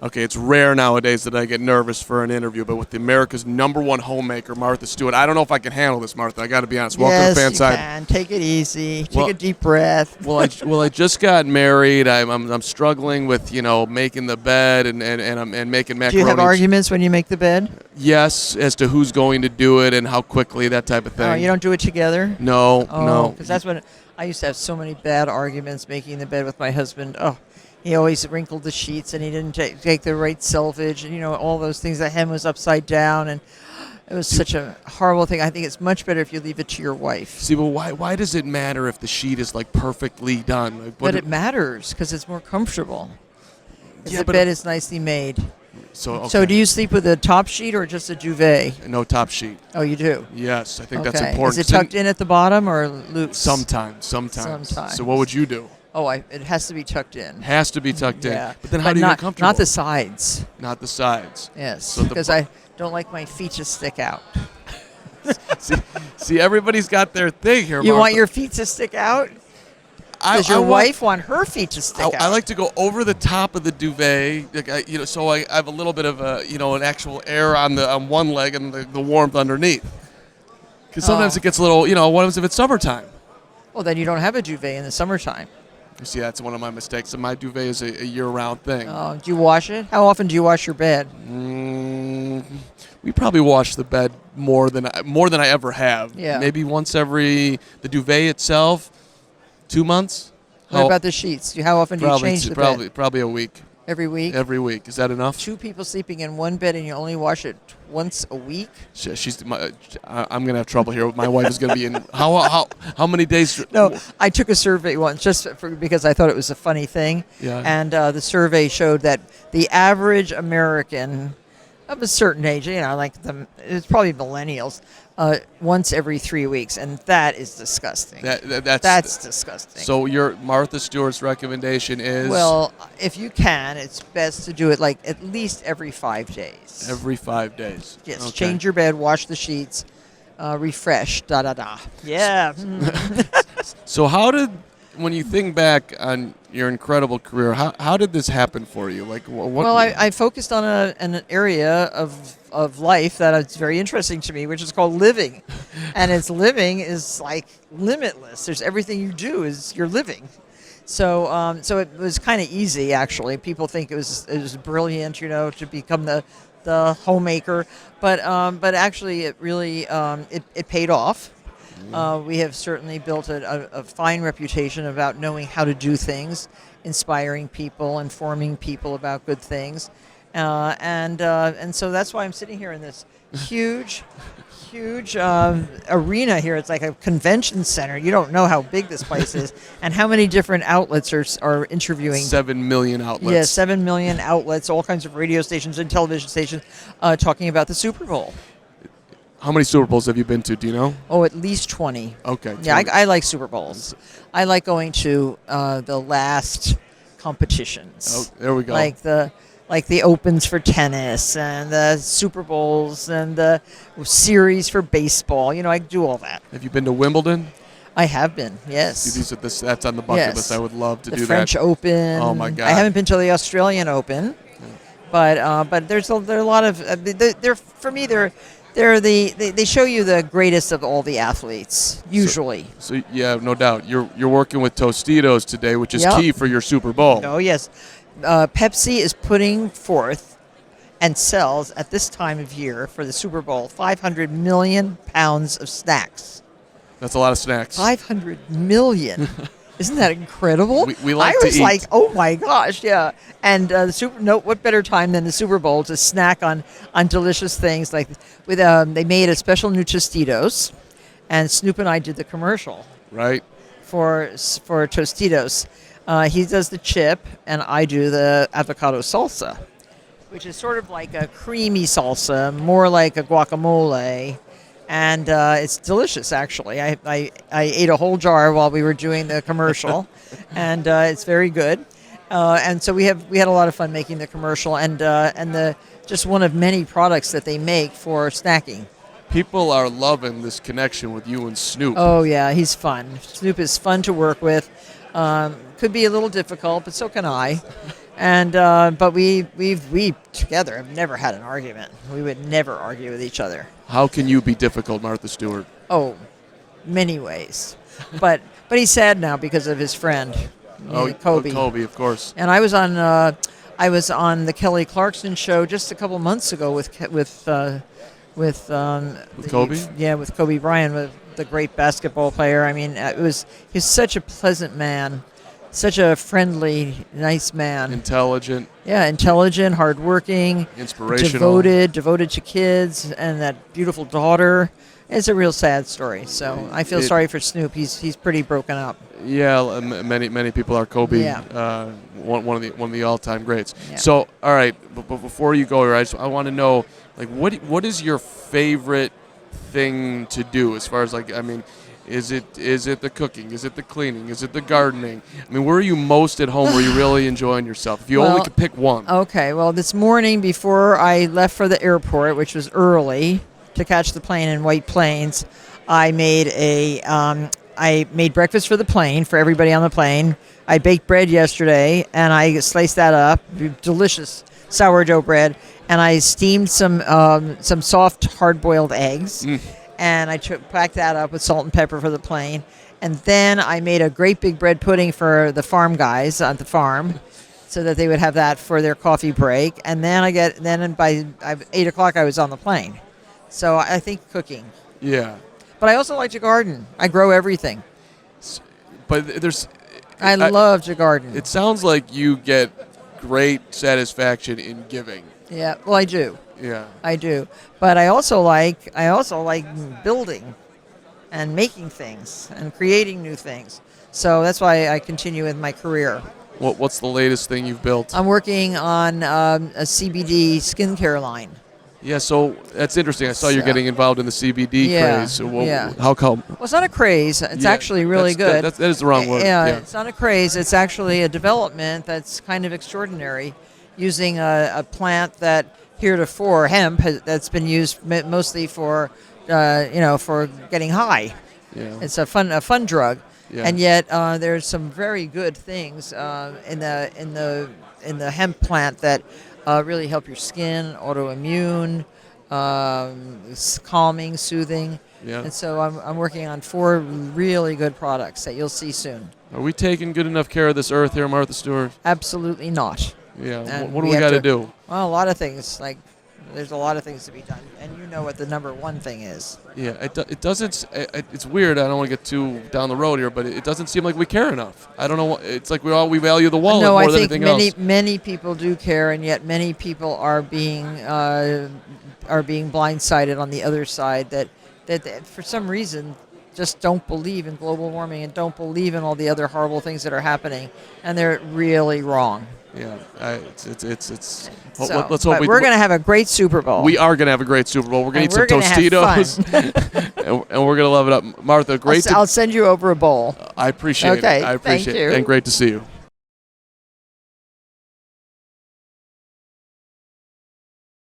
Okay, it's rare nowadays that I get nervous for an interview, but with the America's #1 homemaker, Martha Stewart, I don't know if I can handle this, Martha. I got to be honest. Welcome to FanSided. Yes, you can. Take it easy. Take a deep breath. I just got married. I'm struggling with making the bed and making macaroni. Do you have arguments when you make the bed? Yes, as to who's going to do it and how quickly, that type of thing. Oh, you don't do it together? No. Because that's when I used to have so many bad arguments making the bed with my husband. Oh. He always wrinkled the sheets, and he didn't take the right selvage, and all those things. The hem was upside down, and it was such a horrible thing. I think it's much better if you leave it to your wife. See, well, why does it matter if the sheet is perfectly done? But it matters because it's more comfortable. If the but bed is nicely made. So do you sleep with a top sheet or just a duvet? No top sheet. Oh, you do? Yes, I think that's important. Is it tucked in at the bottom or loose? Sometimes. So what would you do? Oh, it has to be tucked in. Has to be tucked in. Yeah. But then how do you get comfortable? Not the sides. Not the sides. Yes, because I don't like my feet to stick out. see, everybody's got their thing here, You Martha. want your feet to stick out? Does your wife want her feet to stick out? I like to go over the top of the duvet, so I have a little bit of an actual air on one leg and the warmth underneath. Because sometimes it gets a little, what happens if it's summertime? Well, then you don't have a duvet in the summertime. You see, that's one of my mistakes. And my duvet is a year-round thing. Oh, do you wash it? How often do you wash your bed? We probably wash the bed more than I ever have. Yeah. Maybe once every the duvet itself, 2 months. What about the sheets? How often do you change the bed? Probably a week. Every week? Every week. Is that enough? 2 people sleeping in one bed and you only wash it once a week? I'm going to have trouble here. My wife is going to be in. How many days? No, I took a survey once just because I thought it was a funny thing. Yeah. And the survey showed that the average American of a certain age, it's probably millennials, once every 3 weeks, and that is disgusting. That's disgusting. So your Martha Stewart's recommendation is? Well, if you can, it's best to do it at least every 5 days. Every 5 days. Yes. Okay. Change your bed, wash the sheets, refresh. Yeah. So when you think back on your incredible career, how did this happen for you? Well, I focused on an area of life that is very interesting to me, which is called living. And living is limitless. There's everything you do is you're living. So it was kind of easy, actually. People think it was brilliant, to become the homemaker, but actually it really it paid off. We have certainly built a fine reputation about knowing how to do things, inspiring people, informing people about good things, and so that's why I'm sitting here in this huge arena here. It's like a convention center. You don't know how big this place is and how many different outlets are interviewing. 7 million outlets. Yeah, 7 million outlets, all kinds of radio stations and television stations talking about the Super Bowl. How many Super Bowls have you been to? Do you know? Oh, at least 20. Okay. 20. Yeah, I like Super Bowls. I like going to the last competitions. Oh, there we go. Like the Opens for tennis and the Super Bowls and the series for baseball. I do all that. Have you been to Wimbledon? I have been, yes. See, that's on the bucket list. I would love to do that. The French Open. Oh, my God. I haven't been to the Australian Open, but there are a lot of they show you the greatest of all the athletes, usually. So yeah, no doubt. You're working with Tostitos today, which is key for your Super Bowl. Oh, yes. Pepsi is putting forth and sells at this time of year for the Super Bowl 500 million pounds of snacks. That's a lot of snacks. 500 million. Isn't that incredible? We like to eat. I was like, oh my gosh, yeah. And what better time than the Super Bowl to snack on delicious things they made a special new Tostitos, and Snoop and I did the commercial. Right. For Tostitos. He does the chip, and I do the avocado salsa, which is sort of like a creamy salsa, more like a guacamole. And it's delicious, actually. I ate a whole jar while we were doing the commercial, and it's very good. And so we had a lot of fun making the commercial, and just one of many products that they make for snacking. People are loving this connection with you and Snoop. Oh yeah, he's fun. Snoop is fun to work with. Could be a little difficult, but so can I. And but we together have never had an argument. We would never argue with each other. How can you be difficult, Martha Stewart? Oh, many ways. but he's sad now because of his friend, Kobe. Kobe, of course. And I was on the Kelly Clarkson show just a couple months ago with Kobe. Yeah, with Kobe Bryant, with the great basketball player. I mean, he's such a pleasant man, such a friendly, nice man. Intelligent. Yeah, intelligent, hardworking, inspirational, devoted to kids, and that beautiful daughter. It's a real sad story. So I feel sorry for Snoop. He's pretty broken up. Yeah, many people are Kobe. Yeah. One of the all-time greats. Yeah. So, all right, but before you go here, I want to know, like, what is your favorite thing to do as far as, like, I mean, is it the cooking? Is it the cleaning? Is it the gardening? I mean, where are you most at home? Where you really enjoying yourself? If you only could pick one. Okay. Well, this morning before I left for the airport, which was early to catch the plane in White Plains, I made breakfast for the plane, for everybody on the plane. I baked bread yesterday, and I sliced that up, delicious sourdough bread, and I steamed some soft hard-boiled eggs, and I packed that up with salt and pepper for the plane. And then I made a great big bread pudding for the farm guys at the farm, so that they would have that for their coffee break. And then by 8 o'clock I was on the plane. So I think cooking. Yeah. But I also like to garden. I grow everything. But I love to garden. It sounds like you get great satisfaction in giving. Yeah, well, I do. Yeah. I do. But I also like building and making things and creating new things. So that's why I continue with my career. What's the latest thing you've built? I'm working on a CBD skincare line. Yeah, so that's interesting. I saw you're getting involved in the CBD craze. So how come? Well, it's not a craze. It's actually really good. That is the wrong word. Yeah, it's not a craze. It's actually a development that's kind of extraordinary, using a plant that heretofore, hemp, that's been used mostly for, for getting high. Yeah. It's a fun drug. Yeah. And yet there's some very good things in the hemp plant that really help your skin, autoimmune, calming, soothing. Yeah. And so I'm working on 4 really good products that you'll see soon. Are we taking good enough care of this earth here, Martha Stewart? Absolutely not. Yeah. And what do we got to do? Well, a lot of things. Like, there's a lot of things to be done, and you know what the number one thing is. Yeah, it doesn't. It's weird. I don't want to get too down the road here, but it doesn't seem like we care enough. I don't know. It's like we value the wallet more than anything else. No, I think many people do care, and yet many people are being blindsided on the other side. That for some reason just don't believe in global warming and don't believe in all the other horrible things that are happening, and they're really wrong. Yeah, it's. So, let's hope we're going to have a great Super Bowl. We are going to have a great Super Bowl. We're going to eat some Tostitos, and we're going to love it up. Martha, great. I'll send you over a bowl. I appreciate it. I appreciate it, and great to see you.